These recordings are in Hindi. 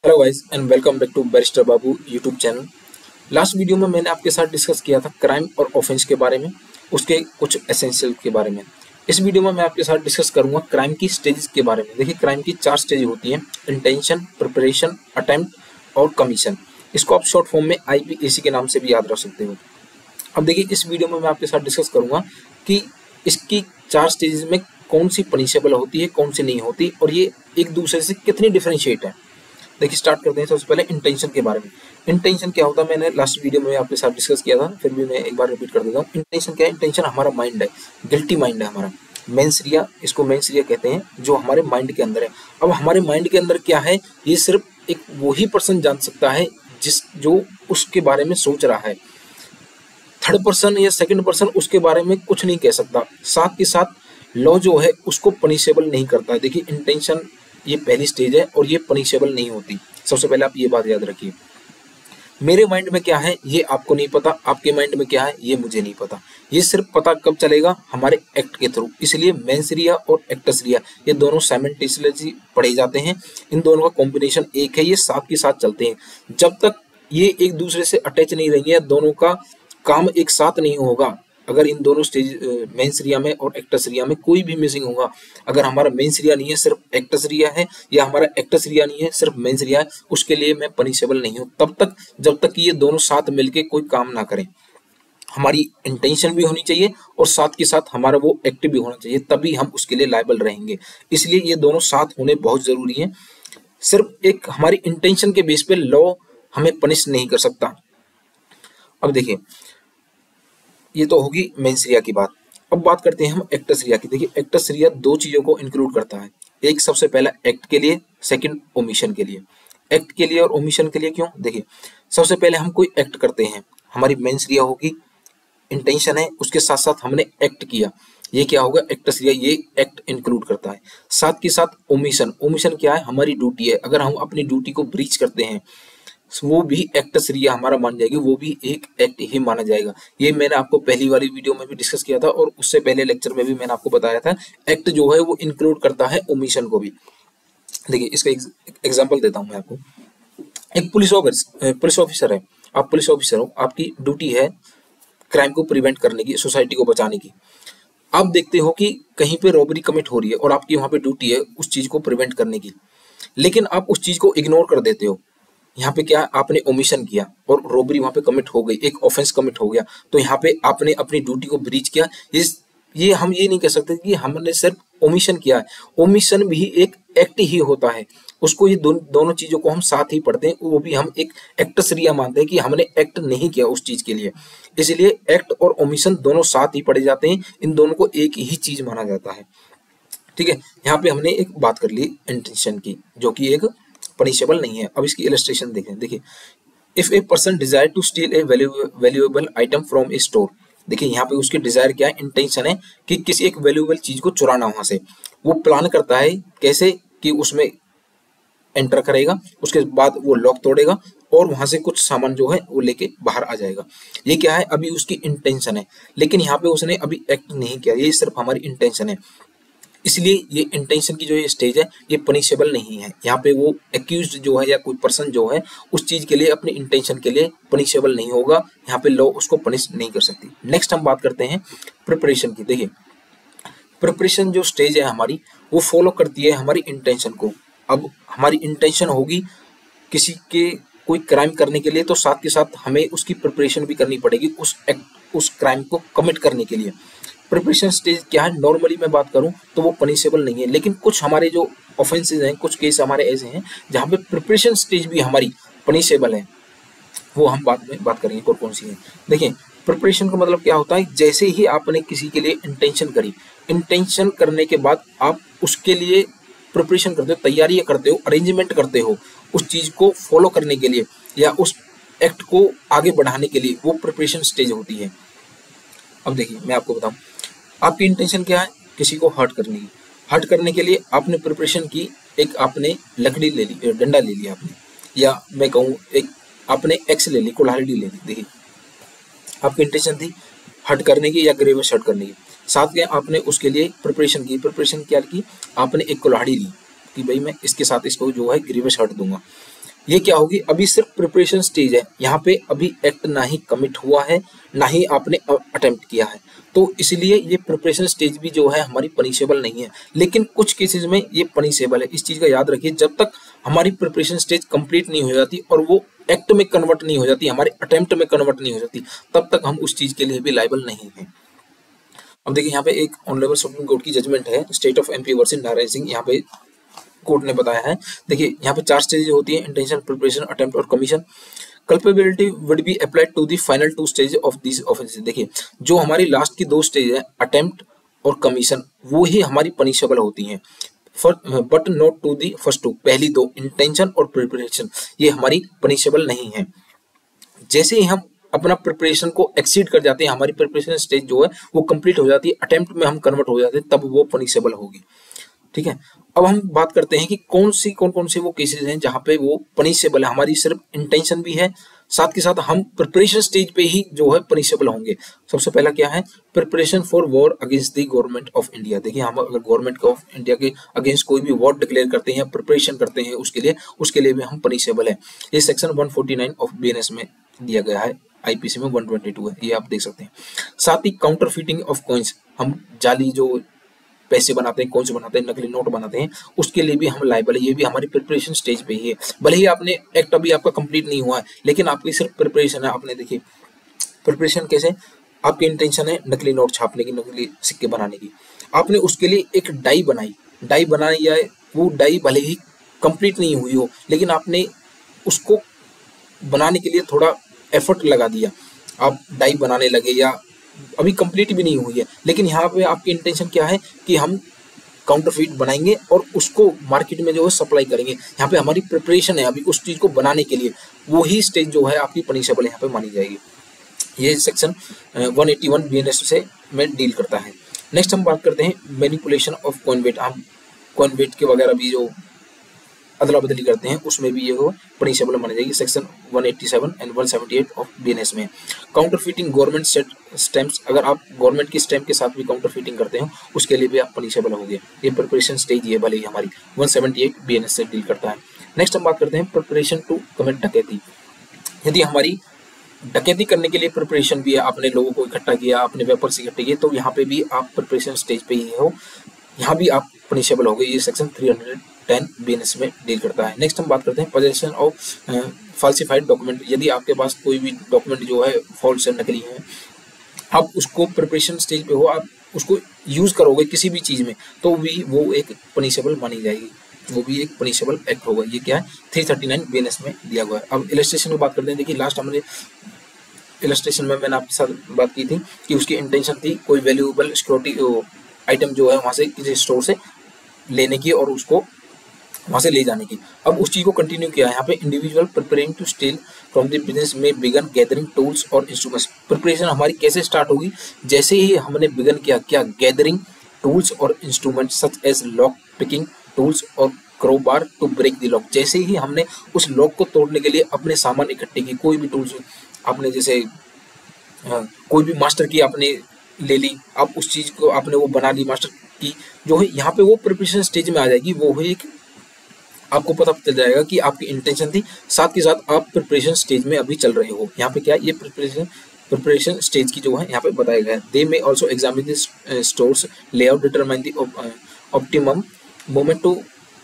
Hello guys and welcome back to Barrister Babu YouTube channel. Last video में मैंने आपके साथ डिस्कस किया था क्राइम और ऑफेंस के बारे में, उसके कुछ एसेंशियल के बारे में। इस वीडियो में मैं आपके साथ डिस्कस करूंगा क्राइम की स्टेजेस के बारे में। देखिए, क्राइम की 4 स्टेज होती हैं: इंटेंशन, प्रिपरेशन, अटेम्प्ट और कमीशन। इसको आप शॉर्ट फॉर्म में IPAC के नाम से भी याद रख सकते हो। अब देखिए, इस वीडियो में मैं आपके साथ डिस्कस करूंगा कि इसकी 4 स्टेजेस में कौन सी पनिशेबल होती है, कौन सी नहीं होती, और ये एक दूसरे से कितनी डिफरेंशिएट है। देखिए, स्टार्ट करते हैं सबसे पहले इंटेंशन के बारे में। इंटेंशन क्या होता है, मैंने लास्ट वीडियो में आपके साथ डिस्कस किया था, फिर भी मैं एक बार रिपीट कर देता हूँ। इंटेंशन क्या है? इंटेंशन हमारा माइंड है, गिल्टी माइंड है हमारा, मेंस एरिया, इसको मेंस एरिया कहते हैं, जो हमारे माइंड के अंदर है। अब हमारे माइंड के अंदर क्या है, ये सिर्फ एक वही पर्सन जान सकता है जो उसके बारे में सोच रहा है। थर्ड पर्सन या सेकंड पर्सन उसके बारे में कुछ नहीं कह सकता। साथ के साथ लॉ जो है उसको पनिशेबल नहीं करता है। देखिए, इंटेंशन ये पहली स्टेज है और ये पनिशेबल नहीं होती। सबसे पहले आप ये बात याद रखिए, मेरे माइंड में क्या है ये आपको नहीं पता, आपके माइंड में क्या है ये मुझे नहीं पता। ये सिर्फ पता कब चलेगा? हमारे एक्ट के थ्रू। इसलिए मेंस एरिया और एक्टस एरिया ये दोनों साइमल्टेनियसली पढ़े जाते हैं। इन दोनों का कॉम्बिनेशन एक है, ये साथ के साथ चलते हैं। जब तक ये एक दूसरे से अटैच नहीं रहेंगे, दोनों का काम एक साथ नहीं होगा। अगर इन दोनों स्टेज मेंस एरिया में और एक्टस एरिया में कोई भी मिसिंग होगा, अगर हमारा मेंस एरिया नहीं है सिर्फ एक्टस एरिया है, या हमारा एक्टस एरिया नहीं है सिर्फ मेंस एरिया है, उसके लिए मैं पनिशेबल नहीं हूँ तब तक जब तक ये दोनों साथ मिलके कोई काम ना करें। हमारी इंटेंशन भी होनी चाहिए और साथ के साथ हमारा वो एक्ट भी होना चाहिए, तभी हम उसके लिए लायबल रहेंगे। इसलिए ये दोनों साथ होने बहुत जरूरी है। सिर्फ एक हमारी इंटेंशन के बेस पे लॉ हमें पनिश नहीं कर सकता। अब देखिए, ये तो होगी मेंस एरिया की बात। अब बात करते हैं हम एक्टस एरिया की। देखिए, एक्टस एरिया 2 चीजों को इंक्लूड करता है। एक सबसे पहला एक्ट के लिए, सेकंड ओमिशन के लिए। एक्ट के लिए और ओमिशन के लिए क्यों? देखिए, सबसे पहले हम कोई एक्ट करते हैं, हमारी मेंस एरिया होगी, इंटेंशन है, उसके साथ साथ हमने एक्ट किया, ये क्या होगा? एक्टस एरिया, ये एक्ट इंक्लूड करता है। साथ के साथ ओमिशन, ओमिशन क्या है? हमारी ड्यूटी है। अगर हम अपनी ड्यूटी को ब्रीच करते हैं, वो भी एक्टस एरिया हमारा मान जाएगी, वो भी एक एक्ट ही माना जाएगा। ये मैंने आपको पहली वाली वीडियो में भी डिस्कस किया था और उससे पहले लेक्चर में भी मैंने आपको बताया था, एक्ट जो है वो इंक्लूड करता है ओमिशन को भी। देखिए, इसका एग्जांपल देता हूं मैं आपको। एक पुलिस ऑफिसर है, आप पुलिस ऑफिसर हो, आपकी ड्यूटी है क्राइम को प्रिवेंट करने की, सोसाइटी को बचाने की। आप देखते हो कि कहीं पे रॉबरी कमिट हो रही है और आपकी वहां पे ड्यूटी है उस चीज को प्रिवेंट करने की, लेकिन आप उस चीज को इग्नोर कर देते हो। यहाँ पे क्या, आपने ओमिशन किया और रॉबरी वहां पे कमिट हो गई, एक ऑफेंस कमिट हो गया, तो यहाँ पे आपने अपनी ड्यूटी को ब्रीच किया। ये हम ये नहीं कह सकते कि हमने सिर्फ ओमिशन किया है। ओमिशन भी एक एक्ट ही होता है, उसको ये दोनों चीजों को हम साथ ही पढ़ते हैं, वो भी हम एक एक्टस एरिया मानते हैं कि हमने एक्ट नहीं किया उस चीज के लिए। इसलिए एक्ट और ओमिशन दोनों साथ ही पढ़े जाते हैं, इन दोनों को एक ही चीज माना जाता है। ठीक है, यहाँ पे हमने एक बात कर ली इंटेंशन की, जो कि एक पनिशेबल नहीं है। अब इसकी इलस्ट्रेशन देखें। देखिए, if a person desire to steal a valuable item from a store. देखिए, यहाँ पे उसकी डिजायर क्या है? इंटेंशन है कि किसी एक वैल्यूएबल चीज को चुराना वहां से। वो प्लान करता है कैसे कि उसमें एंटर करेगा, उसके बाद वो लॉक तोड़ेगा और वहां से कुछ सामान जो है वो लेके बाहर आ जाएगा। ये क्या है? अभी उसकी इंटेंशन है, लेकिन यहाँ पे उसने अभी एक्ट नहीं किया, ये सिर्फ हमारी इंटेंशन है। इसलिए ये इंटेंशन की जो ये स्टेज है ये पनिशेबल नहीं है। यहाँ पे वो एक्यूज्ड जो है या कोई पर्सन जो है उस चीज के लिए, अपनी इंटेंशन के लिए पनिशेबल नहीं होगा। यहाँ पे लॉ उसको पनिश नहीं कर सकती। नेक्स्ट हम बात करते हैं प्रिपरेशन की। देखिए, प्रिपरेशन जो स्टेज है हमारी, वो फॉलो करती है हमारी इंटेंशन को। अब हमारी इंटेंशन होगी किसी के कोई क्राइम करने के लिए, तो साथ के साथ हमें उसकी प्रिपरेशन भी करनी पड़ेगी उस क्राइम को कमिट करने के लिए। प्रिपरेशन स्टेज क्या है? नॉर्मली मैं बात करूं तो वो पनिशेबल नहीं है, लेकिन कुछ हमारे जो ऑफेंसेस हैं, कुछ केस हमारे ऐसे हैं जहां पे प्रिपरेशन स्टेज भी हमारी पनिशेबल है, वो हम बाद में बात करेंगे कौन सी है। देखिए, प्रिपरेशन का मतलब क्या होता है? जैसे ही आपने किसी के लिए इंटेंशन करी, इंटेंशन करने के बाद आप उसके लिए प्रिपरेशन करते हो, तैयारियां करते हो, अरेंजमेंट करते हो उस चीज को फॉलो करने के लिए या उस एक्ट को आगे बढ़ाने के लिए, वो प्रिपरेशन स्टेज होती है। अब देखिए, मैं आपको बताऊं, आपकी इंटेंशन क्या है? किसी को हर्ट करने की। हर्ट करने के लिए आपने प्रिपरेशन की, एक आपने लकड़ी ले ली, डंडा ले लिया आपने, या मैं कहूँ एक आपने एक्स ले ली, कुल्हाड़ी ले ली। देखिए, आपकी इंटेंशन थी हर्ट करने की या ग्रेवियस हर्ट करने की। साथ में आपने उसके लिए प्रिपरेशन की। प्रिपरेशन क्या की? आपने एक कुल्हाड़ी ली कि भाई मैं इसके साथ इसको जो है ग्रेवियस हर्ट दूंगा। ये क्या होगी, अभी सिर्फ प्रिपरेशन स्टेज है, यहाँ पे अभी एक्ट ना ही कमिट हुआ है ना ही आपने अटेम्प्ट किया है, तो इसलिए ये प्रिपरेशन स्टेज भी जो है हमारी पनिशेबल नहीं है। लेकिन कुछ केसेस में ये पनिशेबल है, इस चीज का याद रखिए। जब तक हमारी प्रिपरेशन स्टेज कंप्लीट नहीं हो जाती और वो एक्ट में कन्वर्ट नहीं हो जाती, हमारे अटेम्प्ट में कन्वर्ट नहीं हो जाती, तब तक हम उस चीज के लिए भी लायबल नहीं है। अब देखिए यहाँ पे एक ऑनरेबल सुप्रीम कोर्ट की जजमेंट है, state of MP versus Narayan Singh. यहाँ पे कोर्ट ने बताया है, देखिए यहाँ पे 4 स्टेज होती है, इंटेंशन, प्रिपरेशन, अटेम्प्ट और commission. Culpability would be applied to the final 2 stage of this offences. देखिए जो हमारी लास्ट की 2 स्टेज है, अटेम्प्ट और कमीशन, वो ही हमारी पनिशेबल होती हैं, but not to the first 2, पहली 2 इंटेंशन और प्रिपरेशन, ये हमारी पनिशेबल नहीं है। जैसे ही हम अपना प्रिपरेशन को एक्सीड कर जाते हैं, हमारी प्रिपरेशन स्टेज जो है वो कंप्लीट हो जाती है, अटेम्प्ट में हम कन्वर्ट हो जाते हैं, तब वो पनिशेबल होगी। ठीक है, अब हम बात करते हैं कि कौन कौन से वो केसेस हैं जहां पे वो पनिशेबल है, हमारी सिर्फ इंटेंशन भी है, साथ के साथ हम प्रिपरेशन स्टेज पे ही जो है पनिशेबल होंगे। सबसे पहला क्या है, preparation for war against the government of India. देखिए हम अगर गवर्नमेंट ऑफ इंडिया के अगेंस्ट कोई भी वॉर डिक्लेयर करते हैं या प्रिपरेशन करते हैं उसके लिए भी हम पनिशेबल है। ये सेक्शन 149 ऑफ बीएनएस में दिया गया है, आईपीसी में 122 है, ये आप देख सकते हैं। साथ ही काउंटर फीटिंग ऑफ कॉइन्स, हम जाली जो पैसे बनाते हैं, कौन से बनाते हैं, नकली नोट बनाते हैं, उसके लिए भी हम लायबल है, ये भी हमारी प्रिपरेशन स्टेज पे ही है। भले ही आपने एक्ट अभी आपका कंप्लीट नहीं हुआ है, लेकिन आपकी सिर्फ प्रिपरेशन है। आपने देखिए प्रिपरेशन कैसे, आपकी इंटेंशन है नकली नोट छापने की, नकली सिक्के बनाने की, आपने उसके लिए एक डाई बनाई या वो डाई भले ही कंप्लीट नहीं हुई हो, लेकिन आपने उसको बनाने के लिए थोड़ा एफर्ट लगा दिया, आप डाई बनाने लगे, या अभी कंप्लीट भी नहीं हुई है, लेकिन यहाँ पे आपकी इंटेंशन क्या है कि हम काउंटरफीट बनाएंगे और उसको मार्केट में जो है सप्लाई करेंगे। यहाँ पे हमारी प्रिपरेशन है अभी उस चीज को बनाने के लिए, वो ही स्टेज जो है आपकी पनिशेबल यहाँ पे मानी जाएगी। ये सेक्शन 181 बीएनएस से में डील करता है। नेक्स्ट हम बात करते हैं मैनिपुलेशन ऑफ कॉइन वेट। हम कॉइन वेट के वगैरह भी जो अदला बदली करते हैं उसमें भी ये वो पनिशेबल मानी जाएगी, सेक्शन 187 एंड 178 ऑफ बीएनएस में। Counter fitting government set stamps, अगर आप गवर्नमेंट की स्टैम्प के साथ भी काउंटर फीटिंग करते हो उसके लिए भी आप पनिशेबल होंगे। ये प्रिपरेशन स्टेज ये भले ही हमारी 178 बीएनएस से डील करता है। नेक्स्ट हम बात करते हैं प्रिपरेशन टू कमिट डकैती। यदि हमारी डकैती करने के लिए प्रिपरेशन भी है, आपने लोगों को इकट्ठा किया, आपने वेपर्स इकट्ठे किए, तो यहाँ पे भी आप प्रिपरेशन स्टेज पे ही हो, यहाँ भी आप पनिशेबल हो गए। ये सेक्शन 310 बीएनएस में डील करता है। नेक्स्ट हम बात करते हैं पोजेशन ऑफ फॉल्सिफाइड डॉक्यूमेंट। यदि आपके पास कोई भी डॉक्यूमेंट जो है फॉल्स है, नकली है, आप उसको प्रिपरेशन स्टेज पे हो, आप उसको यूज करोगे किसी भी चीज में, तो भी वो एक पनिशेबल मानी जाएगी, वो भी एक पनिशेबल एक्ट होगा। ये क्या है, 339 बीएनएस में दिया हुआ है। अब इलस्ट्रेशन की बात करते हैं। देखिए लास्ट हमने इलस्ट्रेशन में मैंने आपके साथ बात की थी कि उसकी इंटेंशन थी कोई वैल्यूएबल सिक्योरिटी आइटम जो है वहां से किसी स्टोर से लेने की और उसको वहां से ले जाने की। अब उस चीज को कंटिन्यू किया है यहाँ पे। Individual preparing to steal from the business में बिगन गैदरिंग टूल्स और इंस्ट्रूमेंट्स। प्रिपरेशन हमारी कैसे स्टार्ट होगी, जैसे ही हमने बिगन किया क्या गैदरिंग टूल्स और instruments such as lock picking tools और crowbar to break the lock. जैसे ही हमने उस लॉक को तोड़ने के लिए अपने सामान इकट्ठे किए, कोई भी टूल्स आपने जैसे कोई भी मास्टर की आपने ले ली, आप उस चीज को आपने वो बना ली मास्टर की, जो है यहाँ पे वो प्रिपरेशन स्टेज में आ जाएगी। वो है एक आपको पता चल जाएगा कि आपकी इंटेंशन थी, साथ के साथ आप प्रिपरेशन स्टेज में अभी चल रहे हो। यहाँ पे क्या, ये प्रिपरेशन स्टेज की जो है यहाँ पे बताया गया है। They may also examine the store's layout determine the optimum moment to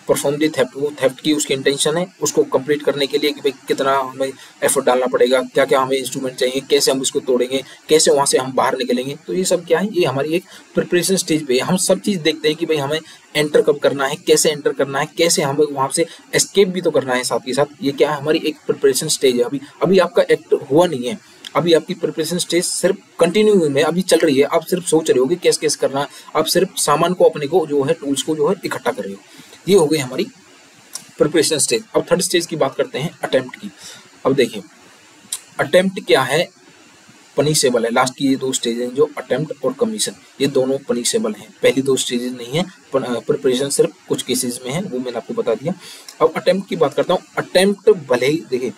perform the theft. वो थेफ्ट की उसकी इंटेंशन है, उसको कंप्लीट करने के लिए कि भाई कितना हमें एफर्ट डालना पड़ेगा, क्या क्या हमें इंस्ट्रूमेंट चाहिए, कैसे हम इसको तोड़ेंगे, कैसे वहां से हम बाहर निकलेंगे। तो ये सब क्या है, ये हमारी एक प्रिपरेशन स्टेज पे हम सब चीज देखते हैं कि भाई हमें एंटर कब करना है, कैसे एंटर करना है, कैसे हमें वहां से एस्केप भी तो करना है साथ के साथ। ये क्या है, हमारी एक प्रिपरेशन स्टेज है। अभी आपका एक्ट हुआ नहीं है, अभी आपकी प्रिपरेशन स्टेज सिर्फ कंटिन्यू में अभी चल रही है। आप सिर्फ सोच रहे हो कि कैसे कैसे करना है, आप सिर्फ सामान को अपने को जो है टूल्स को जो है इकट्ठा कर रहे हो। ये हो गई हमारी प्रिपरेशन स्टेज। अब थर्ड स्टेज की बात करते हैं, अटेम्प्ट की। अब देखिए अटेम्प्ट क्या है, पनिशेबल है। लास्ट की ये 2 स्टेज हैं जो अटेम्प्ट और कमीशन, ये दोनों पनिशेबल हैं। पहली 2 स्टेजेस नहीं है, प्रिपरेशन सिर्फ कुछ केसेस में है, वो मैंने आपको बता दिया। अब अटेम्प्ट की बात करता हूँ। अटेम्प्ट भले ही देखिए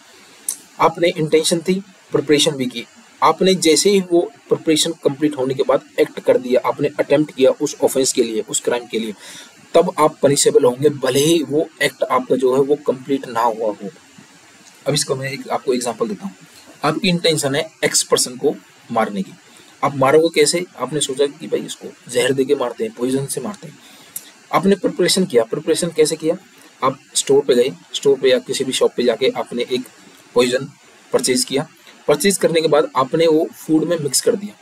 आपने इंटेंशन थी, प्रिपरेशन भी की, आपने जैसे ही वो प्रिपरेशन कंप्लीट होने के बाद एक्ट कर दिया, आपने अटेम्प्ट किया उस ऑफेंस के लिए, उस क्राइम के लिए, तब आप पनिशेबल होंगे, भले ही वो एक्ट आपका जो है वो कंप्लीट ना हुआ हो। अब इसको मैं आपको एग्जांपल देता हूँ। आपकी इंटेंशन है एक्स पर्सन को मारने की, आप मारोगे कैसे? आपने सोचा कि भाई इसको जहर दे के मारते हैं, पॉइजन से मारते हैं। आपने प्रिपरेशन किया, प्रिपरेशन कैसे किया? आप स्टोर पे गए, स्टोर पे या किसी भी शॉप पे जाके आपने एक पॉइजन परचेज किया। परचेज करने के बाद आपने वो फूड में मिक्स कर दिया।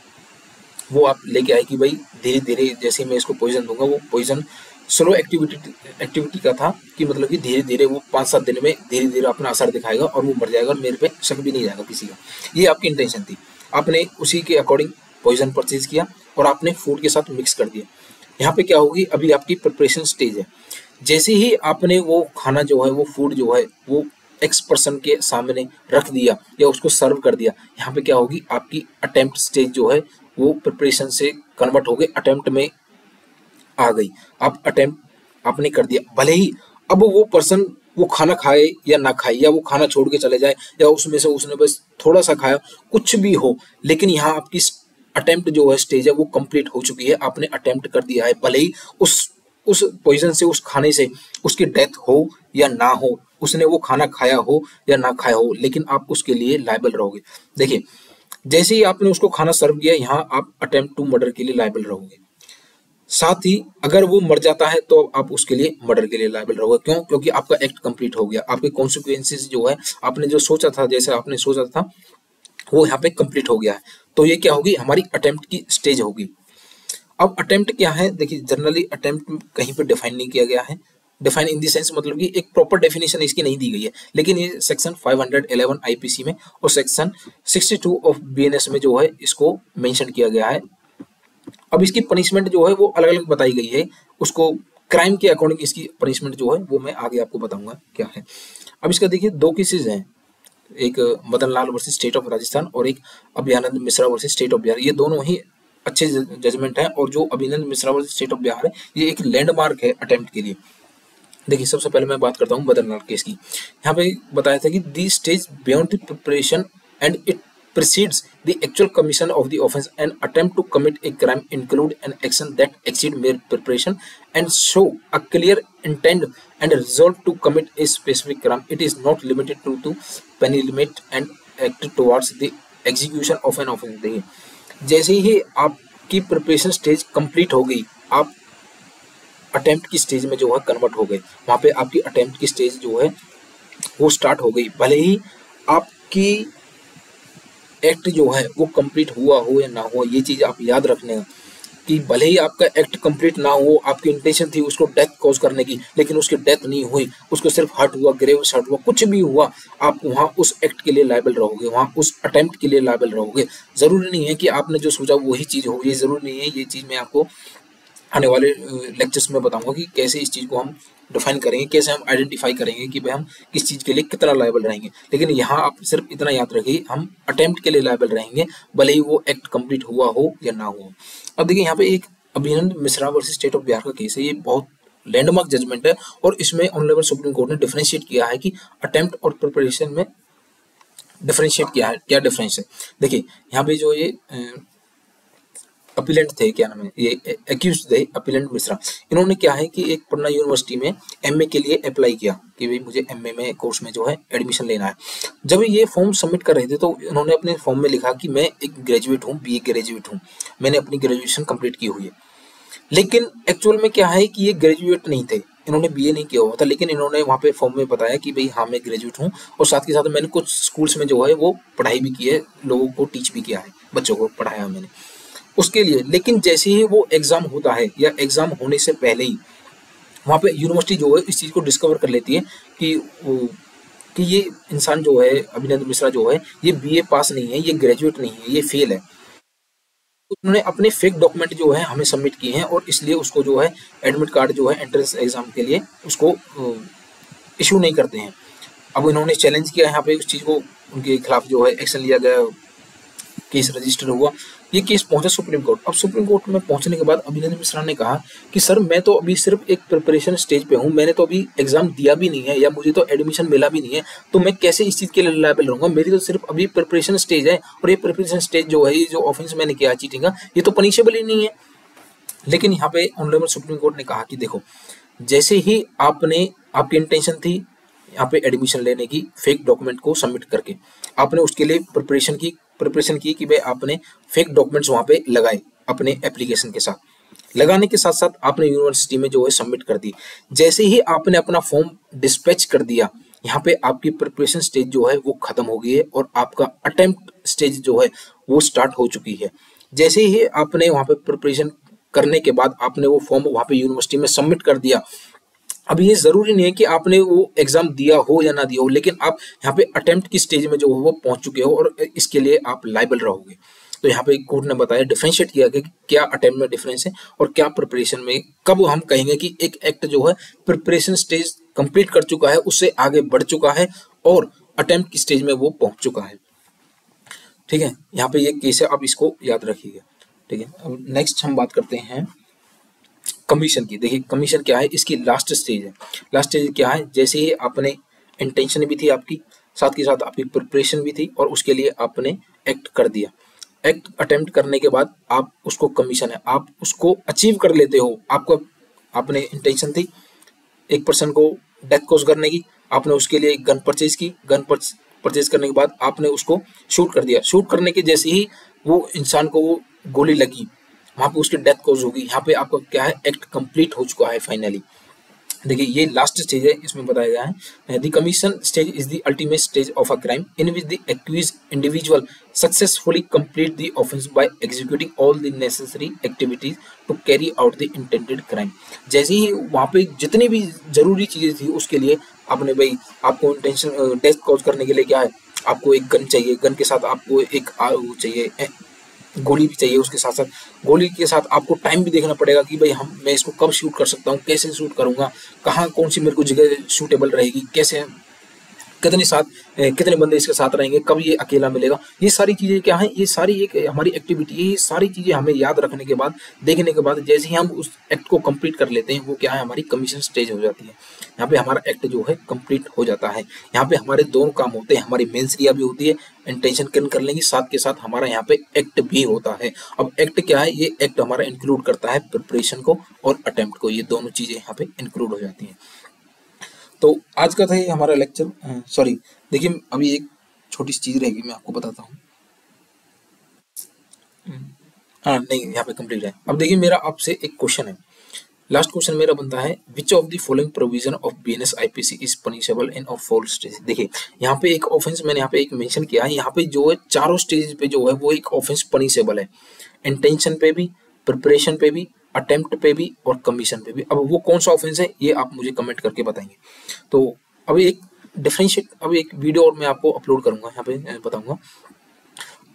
वो आप लेके आए कि भाई धीरे धीरे जैसे मैं इसको पॉइजन दूंगा, वो पॉइजन स्लो एक्टिविटी का था कि मतलब कि धीरे धीरे वो 5-7 दिन में धीरे धीरे अपना असर दिखाएगा और वो मर जाएगा और मेरे पे शक भी नहीं जाएगा किसी का। ये आपकी इंटेंशन थी। आपने उसी के अकॉर्डिंग पॉइजन परचेज किया और आपने फूड के साथ मिक्स कर दिया। यहाँ पे क्या होगी, अभी आपकी प्रिपरेशन स्टेज है। जैसे ही आपने वो खाना जो है, वो फूड जो है, वो एक्स पर्सन के सामने रख दिया या उसको सर्व कर दिया, यहाँ पे क्या होगी, आपकी अटेम्प्ट स्टेज जो है वो प्रिपरेशन से कन्वर्ट हो गई, अटेम्प्ट में आ गई। आप अटेम्प्ट आपने कर दिया, भले ही अब वो पर्सन वो खाना खाए या ना खाए, या वो खाना छोड़ के चले जाए, या उसमें से उसने बस थोड़ा सा खाया, कुछ भी हो, लेकिन यहाँ आपकी अटेम्प्ट जो है स्टेज है वो कंप्लीट हो चुकी है। आपने अटेम्प्ट कर दिया है, भले ही उस पॉइजन से, उस खाने से उसकी डेथ हो या ना हो, उसने वो खाना खाया हो या ना खाया हो, लेकिन आप उसके लिए लायबल रहोगे। देखिए, जैसे ही आपने उसको खाना सर्व किया, यहाँ आप अटेम्प्ट टू मर्डर के लिए लायबल रहोगे। साथ ही अगर वो मर जाता है तो आप उसके लिए मर्डर के लिए लायबल रहोगे। क्यों? क्योंकि आपका एक्ट कंप्लीट हो गया, आपके कॉन्सिक्वेंसेस जो है, आपने जो सोचा था, जैसे आपने सोचा था, वो यहाँ पे कंप्लीट हो गया है। तो ये क्या होगी, हमारी अटेम्प्ट की स्टेज होगी। अब अटेम्प्ट क्या है? देखिए, जनरली अटेम्प्ट कहीं पे डिफाइन नहीं किया गया है। डिफाइन इन दी सेंस मतलब कि एक प्रॉपर डेफिनेशन इसकी नहीं दी गई है, लेकिन ये सेक्शन 511 आईपीसी में और सेक्शन 62 ऑफ बीएनएस में जो है इसको मेंशन किया गया है। अब इसकी पनिशमेंट जो है वो अलग अलग बताई गई है, उसको क्राइम के अकॉर्डिंग इसकी पनिशमेंट जो है वो मैं आगे आपको बताऊंगा क्या है। अब इसका देखिए 2 केसेज हैं, एक Madan Lal versus state of Rajasthan और एक Abhiyanand Mishra versus state of Bihar. ये दोनों ही अच्छे जजमेंट हैं, और जो Abhiyanand Mishra versus state of Bihar है, ये एक लैंडमार्क है अटेम्प्ट के लिए। देखिए, सबसे पहले मैं बात करता हूँ मदन लाल केस की। यहाँ पे बताया था कि the stage beyond the preparation and it precedes the actual commission of the offense. An attempt to commit a crime include an action that exceed mere preparation and show a clear intent and resolve to commit a specific crime. It is not limited to penultimate and act towards the execution of an offense. देखिए, जैसे ही आपकी प्रिपरेशन स्टेज कंप्लीट हो गई, आप अटेम्प्ट की स्टेज में जो है कन्वर्ट हो गए। वहाँ पे आपकी अटेम्प्ट की स्टेज जो है वो स्टार्ट हो गई, भले ही आपकी एक्ट जो है वो कंप्लीट हुआ हो या ना हो। ये चीज आप याद रखने कि भले ही आपका एक्ट कंप्लीट ना हो, आपकी इंटेंशन थी उसको डेथ कॉज करने की, लेकिन उसकी डेथ नहीं हुई, उसको सिर्फ हर्ट हुआ, ग्रेव्स हर्ट हुआ, कुछ भी हुआ, आप वहाँ उस एक्ट के लिए लायबल रहोगे, वहाँ उस अटेम्प्ट के लिए लायबल रहोगे। जरूरी नहीं है कि आपने जो सोचा वही चीज हो, ये जरूरी नहीं है। ये चीज मैं आपको आने वाले लेक्चर्स में बताऊंगा कि कैसे इस चीज को हम डिफाइन करेंगे, कैसे हम आइडेंटिफाई करेंगे कि भाई हम किस चीज के लिए कितना लायबल रहेंगे। लेकिन यहाँ आप सिर्फ इतना याद रखिए, हम अटेम्प्ट के लिए लायबल रहेंगे, भले ही वो एक्ट कंप्लीट हुआ हो या ना हो। अब देखिए, यहाँ पे एक अभिनंदन Mishra versus state of Bihar का केस है। ये बहुत लैंडमार्क जजमेंट है, और इसमें ऑनरेबल सुप्रीम कोर्ट ने डिफरेंशिएट किया है कि अटेम्प्ट और प्रिपरेशन में डिफरेंशिएट किया है। क्या डिफरेंस है? देखिए, यहाँ पे जो ये अपीलेंट थे, क्या नाम है, ये एक्यूज थे अपीलेंट मिश्रा, इन्होंने क्या है कि एक पटना यूनिवर्सिटी में एमए के लिए अप्लाई किया कि भाई मुझे एमए में कोर्स में जो है एडमिशन लेना है। जब ये फॉर्म सबमिट कर रहे थे तो इन्होंने अपने फॉर्म में लिखा कि मैं एक ग्रेजुएट हूँ, बीए ग्रेजुएट हूँ, मैंने अपनी ग्रेजुएशन कंप्लीट की हुई है। लेकिन एक्चुअल में क्या है कि ये ग्रेजुएट नहीं थे, इन्होंने बीए नहीं किया हुआ था, लेकिन इन्होंने वहाँ पे फॉर्म में बताया कि भाई हाँ मैं ग्रेजुएट हूँ, और साथ के साथ मैंने कुछ स्कूल्स में जो है वो पढ़ाई भी की है, लोगों को टीच भी किया है, बच्चों को पढ़ाया मैंने उसके लिए। लेकिन जैसे ही वो एग्जाम होता है या एग्जाम होने से पहले ही वहाँ पे यूनिवर्सिटी जो है इस चीज़ को डिस्कवर कर लेती है कि ये इंसान जो है अभिनंदन मिश्रा जो है ये बीए पास नहीं है, ये ग्रेजुएट नहीं है, ये फेल है। उन्होंने अपने फेक डॉक्यूमेंट जो है हमें सबमिट किए हैं, और इसलिए उसको जो है एडमिट कार्ड जो है एंट्रेंस एग्जाम के लिए उसको इशू नहीं करते हैं। अब इन्होंने चैलेंज किया यहाँ पे उस चीज़ को, उनके खिलाफ जो है एक्शन लिया गया, केस रजिस्टर हुआ, ये केस पहुंचा सुप्रीम कोर्ट। अब सुप्रीम कोर्ट में पहुंचने के बाद अभिनंदन मिश्रा ने कहा कि सर मैं तो अभी सिर्फ एक प्रिपरेशन स्टेज पे हूं, मैंने तो अभी एग्जाम दिया भी नहीं है या मुझे तो एडमिशन मिला भी नहीं है, तो मैं कैसे इस चीज के लिए लायबल रहूंगा? मेरी तो सिर्फ अभी प्रिपरेशन स्टेज है, और ये प्रिपरेशन स्टेज जो है, ये जो ऑफेंस मैंने किया चीटिंग का, ये तो पनिशेबल ही नहीं है। लेकिन यहाँ पे ऑनरेबल सुप्रीम कोर्ट ने कहा कि देखो, जैसे ही आपने, आपकी इंटेंशन थी यहाँ पे एडमिशन लेने की फेक डॉक्यूमेंट को सबमिट करके आपने उसके लिए प्रिपरेशन की कि भाई आपने फेक डॉक्यूमेंट्स वहाँ पे लगाए अपने एप्लीकेशन के साथ। लगाने के साथ साथ आपने यूनिवर्सिटी में जो है सबमिट कर दी। जैसे ही आपने अपना फॉर्म डिस्पैच कर दिया, यहाँ पे आपकी प्रिपरेशन स्टेज जो है वो खत्म हो गई है और आपका अटेम्प्ट स्टेज जो है वो स्टार्ट हो चुकी है। जैसे ही आपने वहाँ पे प्रिपरेशन करने के बाद आपने वो फॉर्म वहाँ पे यूनिवर्सिटी में सबमिट कर दिया। अब ये जरूरी नहीं है कि आपने वो एग्जाम दिया हो या ना दिया हो, लेकिन आप यहाँ पे अटेम्प्ट की स्टेज में जो हो वो पहुंच चुके हो और इसके लिए आप लायबल रहोगे। तो यहाँ पे कोर्ट ने बताया, डिफरेंशिएट किया गया कि क्या अटेम्प्ट में डिफरेंस है और क्या प्रिपरेशन में। कब हम कहेंगे कि एक एक्ट जो है प्रिपरेशन स्टेज कंप्लीट कर चुका है, उससे आगे बढ़ चुका है और अटेम्प्ट की स्टेज में वो पहुंच चुका है। ठीक है, यहाँ पे ये केस है, आप इसको याद रखिएगा। ठीक है, अब नेक्स्ट हम बात करते हैं कमीशन की। देखिए कमीशन क्या है, इसकी लास्ट स्टेज है। लास्ट स्टेज क्या है, जैसे ही आपने इंटेंशन भी थी आपकी, साथ के साथ आपकी प्रिपरेशन भी थी और उसके लिए आपने एक्ट कर दिया। एक्ट अटेम्प्ट करने के बाद आप उसको कमीशन है, आप उसको अचीव कर लेते हो। आपको आपने इंटेंशन थी एक पर्सन को डेथ कॉज करने की, आपने उसके लिए गन परचेज की। गन परचेज करने के बाद आपने उसको शूट कर दिया। शूट करने के जैसे ही वो इंसान को वो गोली लगी, वहां पे उसकी डेथ कॉज होगी। यहाँ पे आपका क्या है, एक्ट कंप्लीट हो चुका है फाइनली। देखिए ये लास्ट स्टेज है, इसमें बताया गया है the commission stage is the ultimate stage of a crime in which the accused individual successfully complete the offence by executing all the necessary activities to carry out the intended crime. जैसे ही वहाँ पे जितनी भी जरूरी चीजें थी उसके लिए आपने, भाई आपको इंटेंशन डेथ कॉज करने के लिए क्या है, आपको एक गन चाहिए, गन के साथ आपको एक चाहिए, गोली भी चाहिए। उसके साथ साथ गोली के साथ आपको टाइम भी देखना पड़ेगा कि भाई मैं इसको कब शूट कर सकता हूँ, कैसे शूट करूंगा, कहाँ कौन सी मेरे को जगह शूटेबल रहेगी, कैसे कितने बंदे इसके साथ रहेंगे, कब ये अकेला मिलेगा। ये सारी चीजें क्या है, ये सारी एक हमारी एक्टिविटी है। ये सारी चीजें हमें याद रखने के बाद, देखने के बाद जैसे ही हम उस एक्ट को कंप्लीट कर लेते हैं, वो क्या है, हमारी कमीशन स्टेज हो जाती है। यहाँ पे हमारा एक्ट जो है कंप्लीट हो जाता है। यहाँ पे हमारे दोनों काम होते हैं, हमारी मेंस क्रिया भी होती है, इंटेंशन किन कर लेंगे, साथ के साथ हमारा यहाँ पे एक्ट भी होता है। अब एक्ट क्या है, ये एक्ट हमारा इंक्लूड करता है प्रिपरेशन को और अटेम्प्ट को, ये दोनों चीजें यहाँ पे इंक्लूड हो जाती हैं। तो आज का था ये हमारा लेक्चर। सॉरी, देखिए अभी एक छोटी सी चीज रहेगी, मैं आपको बताता हूँ। हाँ नहीं, यहाँ पे कंप्लीट है। अब देखिए मेरा आपसे एक क्वेश्चन है, लास्ट क्वेश्चन मेरा बनता है, which of the following provision of BNS IPC is punishable in of four stage. देखिए यहाँ पे एक ऑफेंस मैंने यहाँ पे एक मेंशन किया है, यहाँ पे जो है चारों स्टेज पे जो है वो एक ऑफेंस पनिशेबल है, इंटेंशन पे भी, प्रिपरेशन पे भी, अटेम्प्ट पे भी और कमीशन पे भी। अब वो कौन सा ऑफेंस है ये आप मुझे कमेंट करके बताएंगे। तो अभी एक डिफरेंशिएट, अभी एक वीडियो और मैं आपको अपलोड करूंगा, यहाँ पे बताऊंगा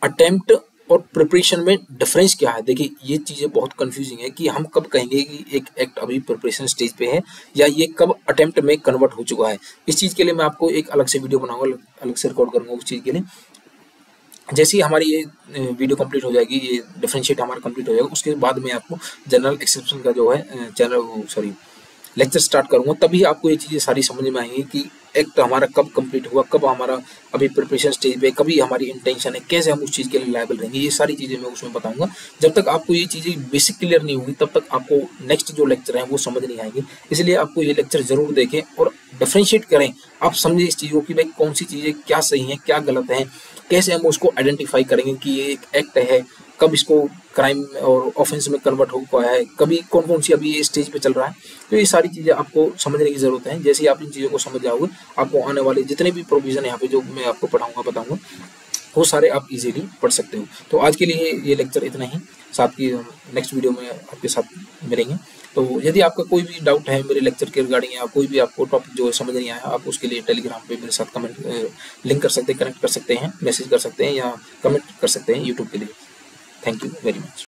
अटेम्प्ट और प्रिपरेशन में डिफरेंस क्या है। देखिए ये चीजें बहुत कंफ्यूजिंग है कि हम कब कहेंगे कि एक एक्ट अभी प्रिपरेशन स्टेज पे है या ये कब अटेम्प्ट में कन्वर्ट हो चुका है। इस चीज के लिए मैं आपको एक अलग से वीडियो बनाऊंगा, अलग से रिकॉर्ड करूंगा उस चीज के लिए। जैसे ही हमारी ये वीडियो कंप्लीट हो जाएगी, ये डिफरेंशिएट हमारा कंप्लीट हो जाएगा, उसके बाद में आपको जनरल एक्सेप्शन का जो है लेक्चर स्टार्ट करूंगा, तभी आपको ये चीजें सारी समझ में आएंगी कि एक्ट हमारा कब कंप्लीट हुआ, कब हमारा अभी प्रिपरेशन स्टेज पे, कभी हमारी इंटेंशन है, कैसे हम उस चीज के लिए लायबल रहेंगे। ये सारी चीजें मैं उसमें बताऊंगा। जब तक आपको ये चीजें बेसिक क्लियर नहीं होगी तब तक आपको नेक्स्ट जो लेक्चर है वो समझ नहीं आएंगे। इसलिए आपको ये लेक्चर जरूर देखें और डिफरेंशिएट करें, आप समझे इस चीज को कि भाई कौन सी चीजें क्या सही है, क्या गलत है, कैसे हम उसको आइडेंटिफाई करेंगे कि ये एक एक्ट है, कब इसको क्राइम और ऑफेंस में कन्वर्ट हो पाया है, कभी कौन कौन सी अभी ये स्टेज पे चल रहा है। तो ये सारी चीजें आपको समझने की जरूरत है। जैसे ही आप इन चीजों को समझ जाओगे, आपको आने वाले जितने भी प्रोविजन यहाँ पे जो मैं आपको बताऊंगा वो सारे आप इजीली पढ़ सकते हो। तो आज के लिए ये लेक्चर इतना ही, साथ की नेक्स्ट वीडियो में आपके साथ मिलेंगे। तो यदि आपका कोई भी डाउट है मेरे लेक्चर के रिगार्डिंग या कोई भी आपको टॉपिक जो है समझ नहीं आया, आप उसके लिए टेलीग्राम पे मेरे साथ कमेंट लिंक कर सकते हैं, कनेक्ट कर सकते हैं, मैसेज कर सकते हैं या कमेंट कर सकते हैं यूट्यूब के लिए। Thank you very much.